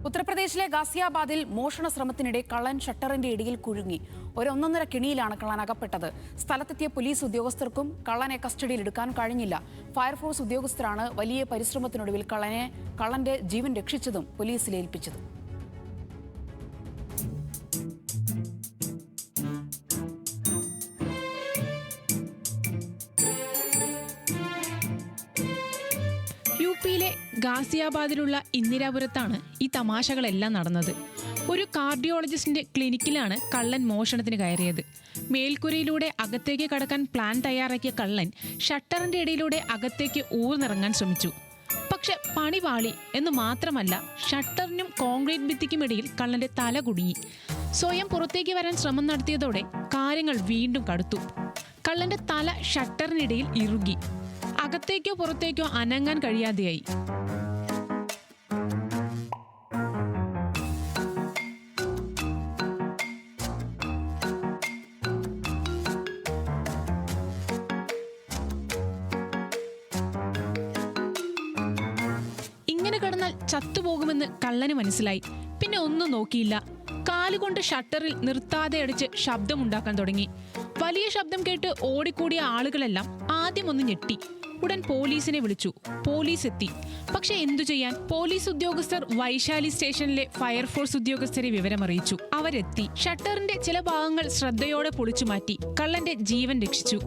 ഉത്തർപ്രദേശിലെ ഗാസിയാബാദിൽ മോഷണ ശ്രമത്തിനിടെ കള്ളൻ ഷട്ടറിന്റെ ഇടയിൽ കുഴുങ്ങി. ഒന്നൊന്നര കിണിയിലാണ് കള്ളൻ അകപ്പെട്ടത്. സ്ഥലത്തെത്തിയ പോലീസ് ഉദ്യോഗസ്ഥർക്കും കള്ളനെ കസ്റ്റഡിയിലെടുക്കാൻ കഴിഞ്ഞില്ല. ഫയർഫോഴ്സ് ഉദ്യോഗസ്ഥരാണ് വലിയ പരിശ്രമത്തിനൊടുവിൽ കള്ളന്റെ ജീവൻ രക്ഷിച്ചതും പോലീസിൽ ഏൽപ്പിച്ചതും. യുപിയിലെ ഗാസിയാബാദിലുള്ള ഇന്ദിരാപുരത്താണ് ഈ തമാശകളെല്ലാം നടന്നത്. ഒരു കാർഡിയോളജിസ്റ്റിന്റെ ക്ലിനിക്കിലാണ് കള്ളൻ മോഷണത്തിന് കയറിയത്. മേൽക്കുരയിലൂടെ അകത്തേക്ക് കടക്കാൻ പ്ലാൻ തയ്യാറാക്കിയ കള്ളൻ ഷട്ടറിന്റെ ഇടയിലൂടെ അകത്തേക്ക് ഊർന്നിറങ്ങാൻ ശ്രമിച്ചു. പക്ഷെ പണി പാളി എന്ന് മാത്രമല്ല, ഷട്ടറിനും കോൺക്രീറ്റ് ഭിത്തിക്കും ഇടയിൽ കള്ളന്റെ തല കുടുങ്ങി. സ്വയം പുറത്തേക്ക് വരാൻ ശ്രമം നടത്തിയതോടെ കാര്യങ്ങൾ വീണ്ടും കടുത്തു. കള്ളന്റെ തല ഷട്ടറിനിടയിൽ ഇറുകി. അകത്തേക്കോ പുറത്തേക്കോ അനങ്ങാൻ കഴിയാതെയായി. ഇങ്ങനെ കിടന്നാൽ ചത്തുപോകുമെന്ന് കള്ളന് മനസ്സിലായി. പിന്നെ ഒന്നും നോക്കിയില്ല. കാലുകൊണ്ട് ഷട്ടറിൽ നിർത്താതെ അടിച്ച് ശബ്ദമുണ്ടാക്കാൻ തുടങ്ങി. വലിയ ശബ്ദം കേട്ട് ഓടിക്കൂടിയ ആളുകളെല്ലാം ആദ്യം ഒന്ന് ഞെട്ടി. ഉടൻ പോലീസിനെ വിളിച്ചു. പോലീസ് എത്തി. പക്ഷെ എന്തു ചെയ്യാൻ? പോലീസ് ഉദ്യോഗസ്ഥർ വൈശാലി സ്റ്റേഷനിലെ ഫയർഫോഴ്സ് ഉദ്യോഗസ്ഥരെ വിവരമറിയിച്ചു. അവരെത്തി. ഷട്ടറിന്റെ ചില ഭാഗങ്ങൾ ശ്രദ്ധയോടെ പൊളിച്ചു മാറ്റി. കള്ളന്റെ ജീവൻ രക്ഷിച്ചു.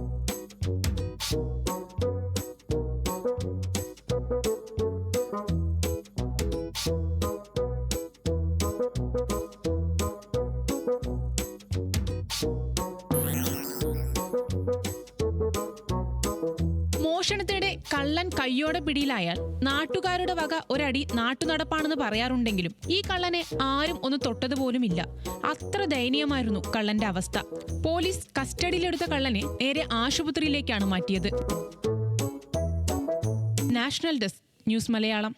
മോഷണത്തിനിടെ കള്ളൻ കയ്യോടെ പിടിയിലായാൽ നാട്ടുകാരുടെ വക ഒരടി നാട്ടുനടപ്പാണെന്ന് പറയാറുണ്ടെങ്കിലും ഈ കള്ളനെ ആരും ഒന്ന് തൊട്ടതുപോലുമില്ല. അത്ര ദയനീയമായിരുന്നു കള്ളന്റെ അവസ്ഥ. പോലീസ് കസ്റ്റഡിയിലെടുത്ത കള്ളനെ നേരെ ആശുപത്രിയിലേക്കാണ് മാറ്റിയത്. National desk, news Malayalam.